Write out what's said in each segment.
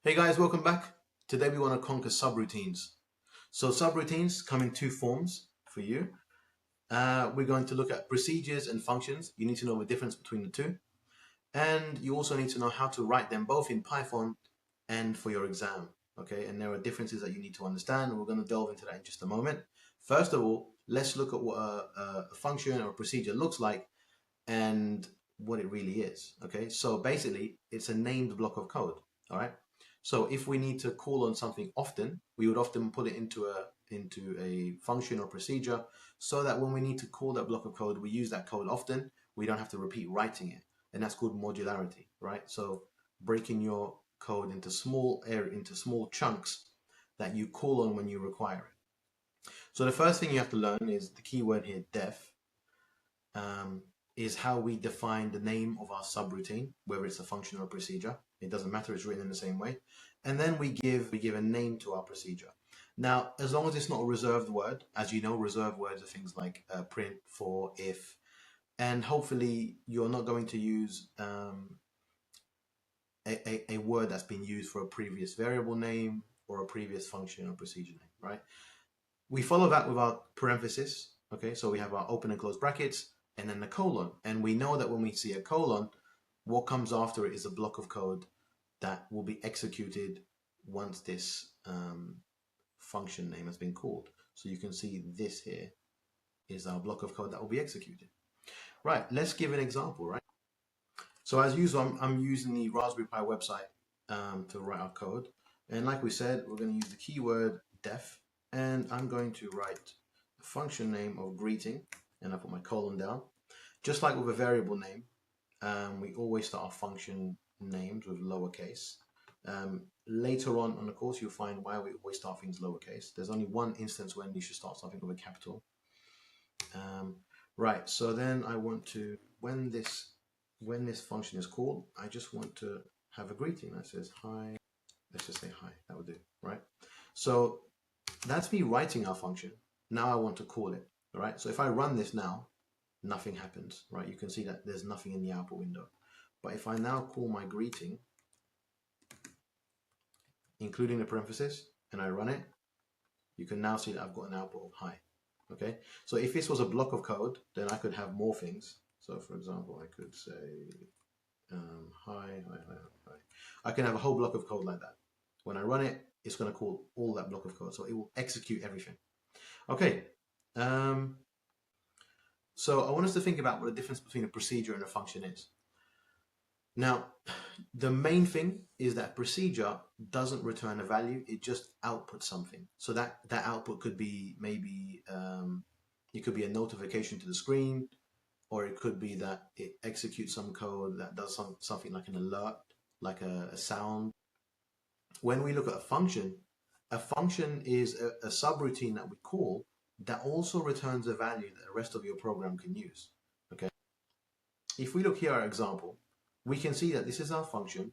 Hey guys, welcome back. Today we want to conquer subroutines. So subroutines come in two forms for you. We're going to look at procedures and functions. You need to know the difference between the two. And you also need to know how to write them both in Python and for your exam. Okay, and there are differences that you need to understand. We're going to delve into that in just a moment. First of all, let's look at what a function or a procedure looks like and what it really is. Okay, so basically it's a named block of code. All right. So if we need to call on something often, we would often put it into a function or procedure so that when we need to call that block of code, we use that code often. We don't have to repeat writing it. And that's called modularity, right? So breaking your code into small chunks that you call on when you require it. So the first thing you have to learn is the keyword here, def, is how we define the name of our subroutine, whether it's a function or a procedure. It doesn't matter, it's written in the same way. And then we give a name to our procedure. Now, as long as it's not a reserved word, as you know, reserved words are things like print, for, if, and hopefully you're not going to use a word that's been used for a previous variable name or a previous function or procedure name, right? We follow that with our parenthesis, okay? So we have our open and close brackets, and then the colon. And we know that when we see a colon, what comes after it is a block of code that will be executed once this function name has been called. So you can see this here is our block of code that will be executed. Right, let's give an example, right? So as usual, I'm using the Raspberry Pi website to write our code. And like we said, we're going to use the keyword def, and I'm going to write a function name of greeting, and I put my colon down. Just like with a variable name, we always start our function names with lowercase. Later on the course, you'll find why we always start things lowercase. There's only one instance when you should start something with a capital. Right, so then I want to, when this function is called, I just want to have a greeting that says hi. Let's just say hi, that would do, right? So that's me writing our function. Now I want to call it, all right? So if I run this now, nothing happens, right? You can see that there's nothing in the output window. But if I now call my greeting, including the parenthesis, and I run it, you can now see that I've got an output of hi, okay? So if this was a block of code, then I could have more things. So for example, I could say, hi. I can have a whole block of code like that. When I run it, it's going to call all that block of code. So it will execute everything. Okay. So I want us to think about what the difference between a procedure and a function is. Now, the main thing is that procedure doesn't return a value. It just outputs something. So that output could be maybe, it could be a notification to the screen, or it could be that it executes some code that does something like an alert, like a sound. When we look at a function is a subroutine that we call that also returns a value that the rest of your program can use. Okay. If we look here at our example, we can see that this is our function.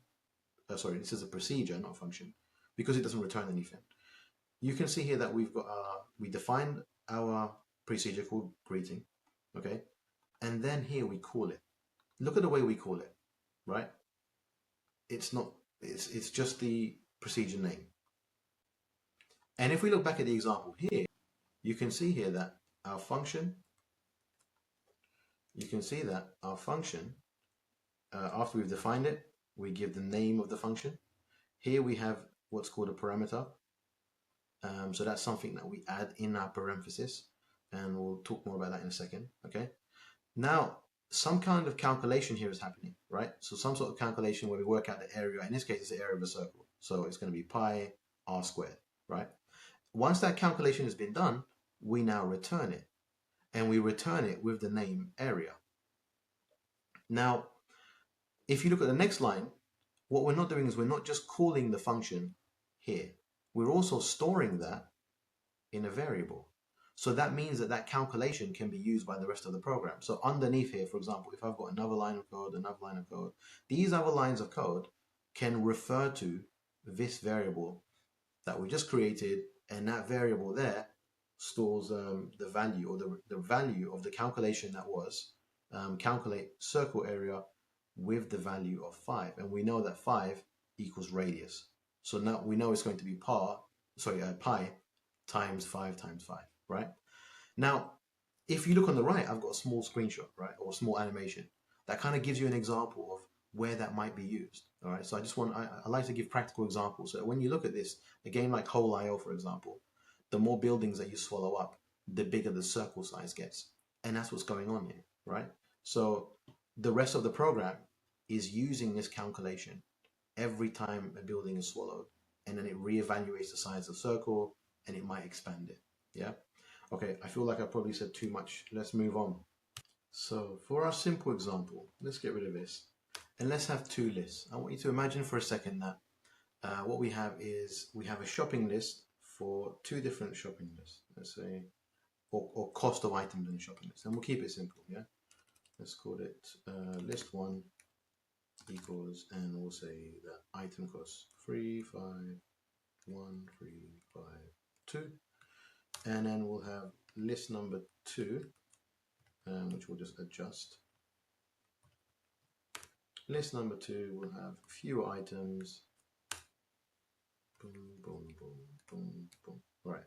Sorry, this is a procedure, not a function, because it doesn't return anything. You can see here that we've got we defined our procedure called greeting. Okay. And then here we call it. Look at the way we call it, right? It's just the procedure name. And if we look back at the example here, you can see here that our function, after we've defined it, we give the name of the function. Here we have what's called a parameter. So that's something that we add in our parenthesis, and we'll talk more about that in a second, okay? Now, some kind of calculation here is happening, right? So some sort of calculation where we work out the area. In this case, it's the area of a circle. So it's going to be pi r squared, right? Once that calculation has been done, we now return it. And we return it with the name area. Now, if you look at the next line, what we're not doing is we're not just calling the function here. We're also storing that in a variable. So that means that that calculation can be used by the rest of the program. So underneath here, for example, if I've got another line of code, these other lines of code can refer to this variable that we just created, and that variable there stores the value, or the value of the calculation that was calculate circle area with the value of 5. And we know that 5 equals radius. So now we know it's going to be pi times 5 times 5, right? Now, if you look on the right, I've got a small screenshot, right, or a small animation that kind of gives you an example of where that might be used. All right, so I like to give practical examples. So when you look at this, a game like Whole IO, for example, the more buildings that you swallow up, the bigger the circle size gets. And that's what's going on here, right? So the rest of the program is using this calculation every time a building is swallowed, and then it reevaluates the size of the circle and it might expand it. Yeah. Okay, I feel like I probably said too much. Let's move on. So for our simple example, let's get rid of this. And let's have two lists. I want you to imagine for a second that what we have is we have a shopping list for two different shopping lists. Let's say, or cost of items in a shopping list. And we'll keep it simple, yeah? Let's call it list 1 equals, and we'll say that item costs 3, 5, 1, 3, 5, 2. And then we'll have list number 2, which we'll just adjust. List number 2 will have fewer items. Boom, boom, boom, boom, boom. Right.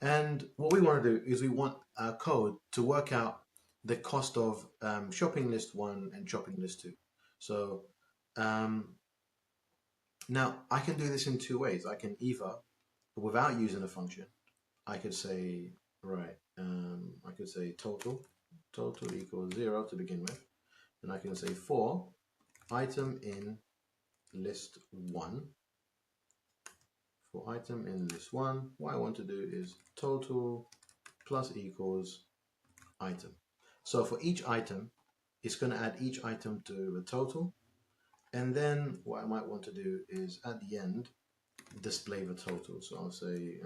And what we want to do is we want our code to work out the cost of shopping list 1 and shopping list 2. So now I can do this in two ways. I can either, without using a function, I could say, right, I could say total equals 0 to begin with. And I can say for item in list 1, for item in list 1, what I want to do is total plus equals item. So for each item, it's going to add each item to the total. And then what I might want to do is at the end, display the total. So I'll say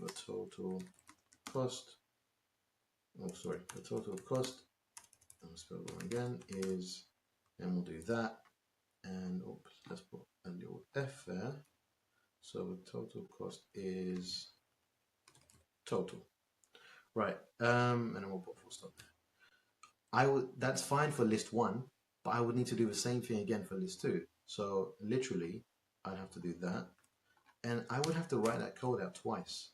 the total cost, the total cost, I'll spell it again, is, and we'll do that. And oops, let's put a little F there. So the total cost is total. Right, and then we'll put full stop there. That's fine for list 1, but I would need to do the same thing again for list 2. So literally, I'd have to do that. And I would have to write that code out twice.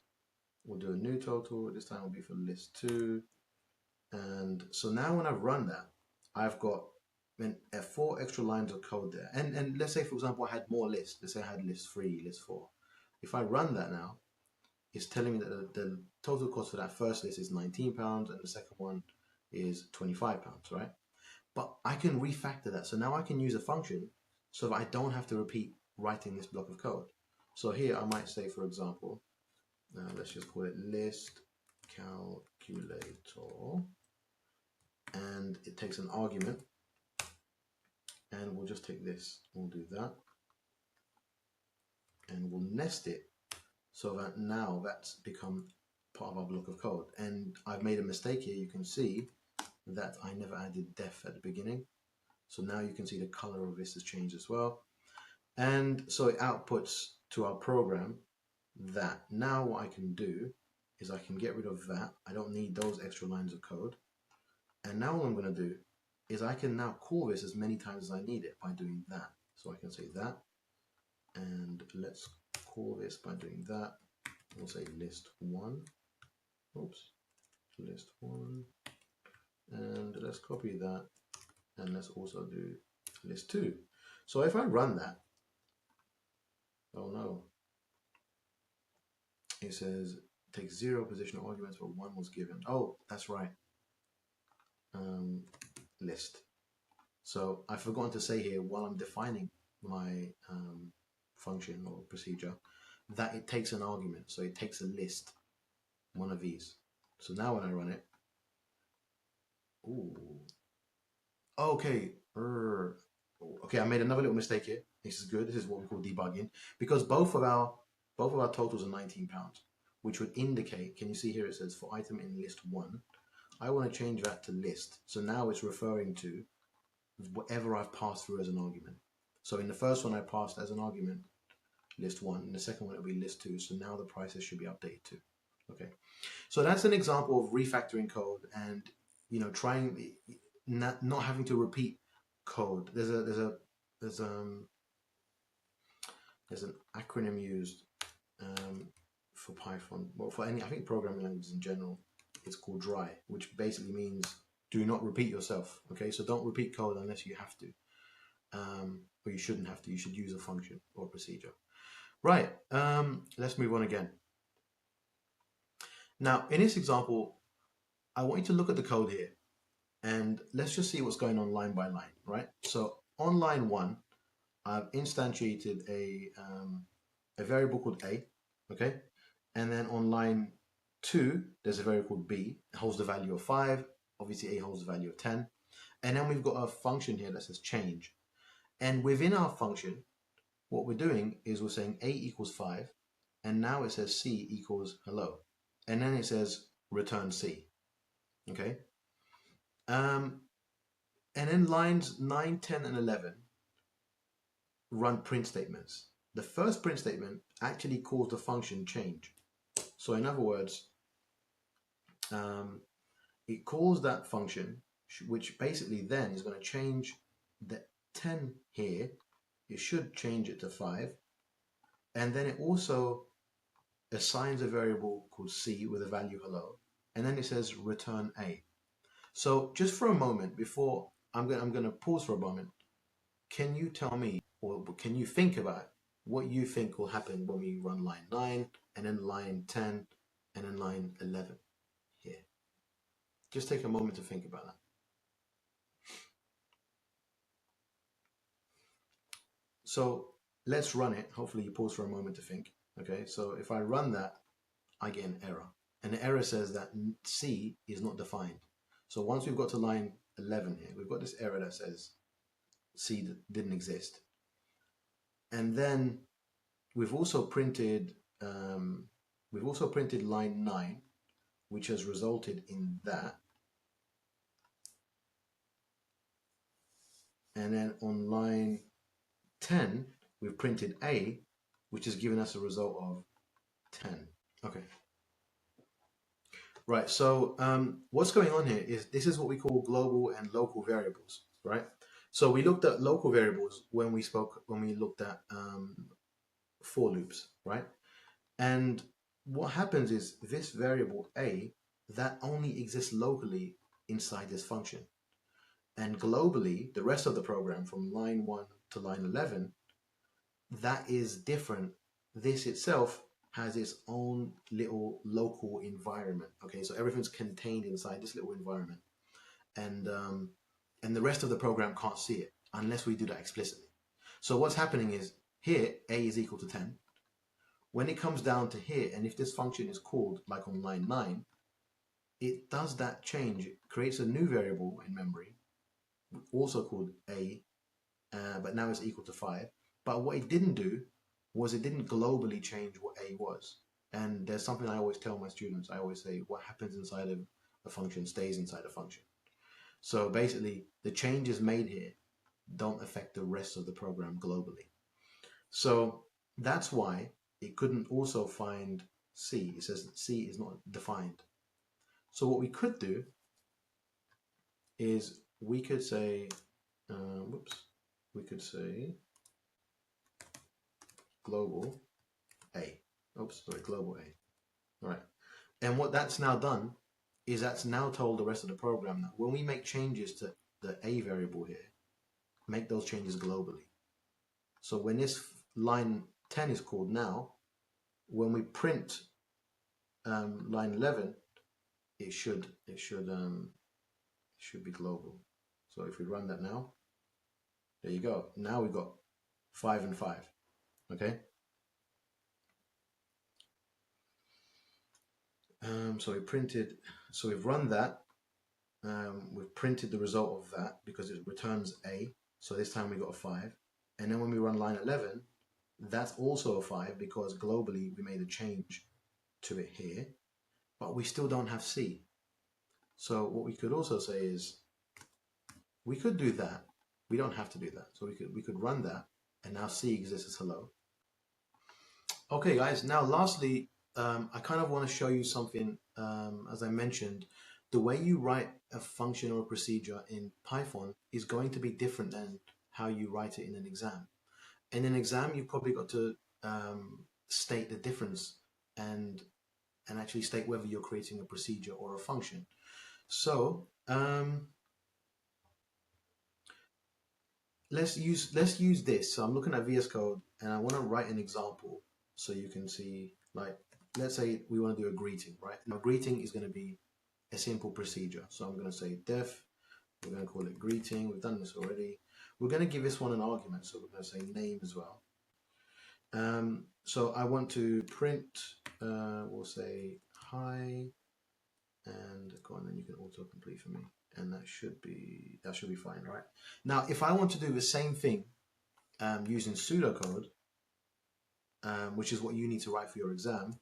We'll do a new total. This time will be for list 2. And so now when I've run that, I've got 4 extra lines of code there. And let's say, for example, I had more lists. Let's say I had list 3, list 4. If I run that now, it's telling me that the total cost for that first list is £19 and the second one is £25, right? But I can refactor that. So now I can use a function so that I don't have to repeat writing this block of code. So here I might say, for example, let's just call it list calculator, and it takes an argument, and we'll just take this, we'll do that, and we'll nest it so that now that's become part of our block of code. And I've made a mistake here. You can see that I never added def at the beginning. So now you can see the color of this has changed as well. And so it outputs to our program that. Now what I can do is I can get rid of that. I don't need those extra lines of code. And now what I'm going to do is I can now call this as many times as I need it by doing that. So I can say that, and let's call this by doing that. We'll say list 1. Oops, list 1. And let's copy that, and let's also do list 2. So if I run that, oh no, it says take 0 positional arguments, but 1 was given. Oh, that's right. List. So I've forgotten to say here while I'm defining my function or procedure that it takes an argument. So it takes a list, one of these. So now when I run it, ooh, okay, okay, I made another little mistake here. This is good. This is what we call debugging, because both of our totals are £19, which would indicate. Can you see here? It says for item in list 1. I want to change that to list. So now it's referring to whatever I've passed through as an argument. So in the first one I passed as an argument list 1, in the second one it'll be list 2. So now the prices should be updated too. Okay, so that's an example of refactoring code, and trying not having to repeat code. There's there's an acronym used for Python. Well, for any, I think programming languages in general, it's called DRY, which basically means do not repeat yourself. Okay, so don't repeat code unless you have to, or you shouldn't have to. You should use a function or a procedure. Right. Let's move on again. Now, in this example, I want you to look at the code here, and let's just see what's going on line by line. Right. So on line 1, I've instantiated a variable called a. Okay, and then on line 2, there's a variable called b. It holds the value of 5. Obviously, a holds the value of 10. And then we've got a function here that says change. And within our function, what we're doing is we're saying a equals 5. And now it says c equals hello. And then it says return c. Okay. And then lines 9, 10, and 11 run print statements. The first print statement actually calls the function change. So in other words, it calls that function, which basically then is going to change the 10 here. It should change it to 5. And then it also assigns a variable called c with a value hello. And then it says return a. So just for a moment, before I'm going to pause for a moment, can you tell me, or can you think about what you think will happen when we run line 9 and then line 10 and then line 11 here? Just take a moment to think about that. So let's run it. Hopefully you pause for a moment to think. Okay, so if I run that, I get an error. And the error says that C is not defined. So once we've got to line 11 here, we've got this error that says C didn't exist. And then we've also printed line 9, which has resulted in that. And then on line 10, we've printed A, which has given us a result of 10. Okay. Right, so what's going on here is this is what we call global and local variables, right? So we looked at local variables when we looked at for loops, right? And what happens is this variable A, that only exists locally inside this function. And globally, the rest of the program from line 1 to line 11, that is different. This itself has its own little local environment. Okay, so everything's contained inside this little environment. And the rest of the program can't see it unless we do that explicitly. So what's happening is here, A is equal to 10. When it comes down to here, and if this function is called like on line 9, it does that change. It creates a new variable in memory, also called A, but now it's equal to 5. But what it didn't do was it didn't globally change what A was. And there's something I always tell my students. I always say what happens inside of a function stays inside a function. So basically, the changes made here don't affect the rest of the program globally. So that's why it couldn't also find C. It says that C is not defined. So what we could do is we could say, we could say global A. Global A. All right. And what that's now done is that's now told the rest of the program that when we make changes to the A variable here, make those changes globally. So when this line 10 is called now, when we print line 11, it should be global. So if we run that now, there you go. Now we've got 5 and 5. Okay. So we've run that. We've printed the result of that because it returns A. So this time we got a 5. And then when we run line 11, that's also a 5 because globally we made a change to it here, but we still don't have C. So what we could also say is we could do that. We don't have to do that. So we could run that, and now C exists as hello. Okay, guys. Now, lastly, I kind of want to show you something. As I mentioned, the way you write a function or a procedure in Python is going to be different than how you write it in an exam. in an exam, you've probably got to state the difference and actually state whether you're creating a procedure or a function. So let's use this. So I'm looking at VS Code and I want to write an example so you can see, like, let's say we want to do a greeting, right? Now greeting is going to be a simple procedure. So I'm going to say def, we're going to call it greeting. We've done this already. We're going to give this one an argument. So we're going to say name as well. So I want to print, we'll say hi, and go on, then you can autocomplete for me. And that should be fine, right? Now, if I want to do the same thing using pseudocode, which is what you need to write for your exam,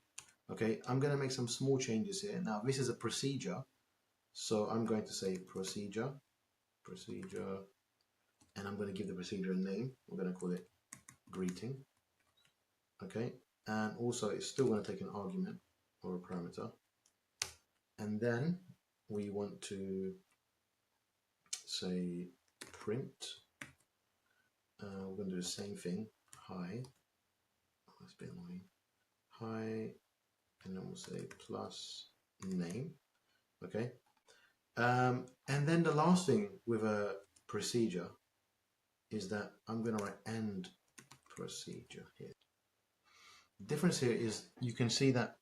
okay, I'm going to make some small changes here. Now, this is a procedure, so I'm going to say procedure, and I'm going to give the procedure a name. We're going to call it greeting, okay, and also it's still going to take an argument or a parameter, and then we want to say print. We're going to do the same thing. Hi. Oh, that's a bit annoying. Hi, and then we'll say plus name. Okay. And then the last thing with a procedure is that I'm going to write end procedure here. The difference here is you can see that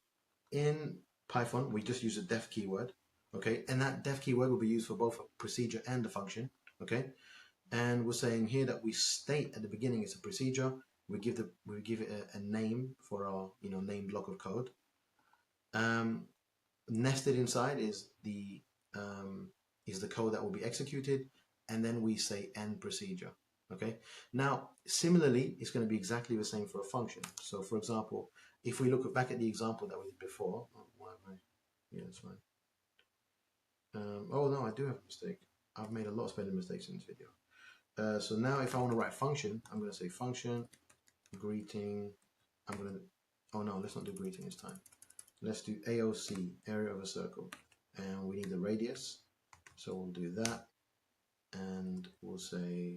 in Python we just use a def keyword. Okay, and that def keyword will be used for both a procedure and a function. Okay. And we're saying here that we state at the beginning it's a procedure. We give it a name for our name block of code. Nested inside is the code that will be executed, and then we say end procedure. Okay. Now similarly, it's going to be exactly the same for a function. So for example, if we look back at the example that we did before, yeah, that's fine. Oh no, I do have a mistake. I've made a lot of spelling mistakes in this video. So now if I want to write function, I'm going to say function, greeting. I'm going to, oh no, let's not do greeting this time. Let's do AOC, area of a circle. And we need the radius. So we'll do that. And we'll say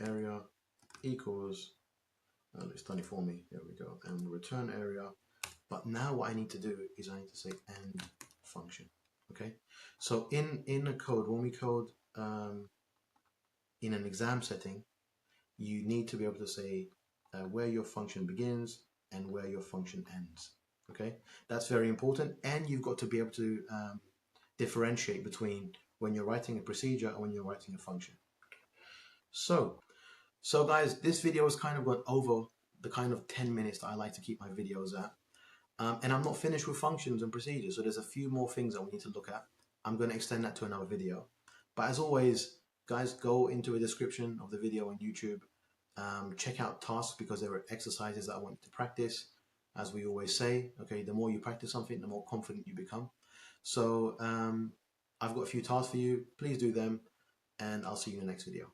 area equals, it's done it for me. There we go. And return area. But now what I need to do is I need to say end function. Okay. So in a code, when we code in an exam setting, you need to be able to say where your function begins and where your function ends. Okay, that's very important, and you've got to be able to differentiate between when you're writing a procedure and when you're writing a function. So guys, this video has kind of gone over the kind of 10 minutes that I like to keep my videos at. And I'm not finished with functions and procedures, so there's a few more things that we need to look at. I'm going to extend that to another video. But as always, guys, go into the description of the video on YouTube. Check out tasks, because there are exercises that I want you to practice. As we always say, okay, the more you practice something, the more confident you become. So I've got a few tasks for you. Please do them, and I'll see you in the next video.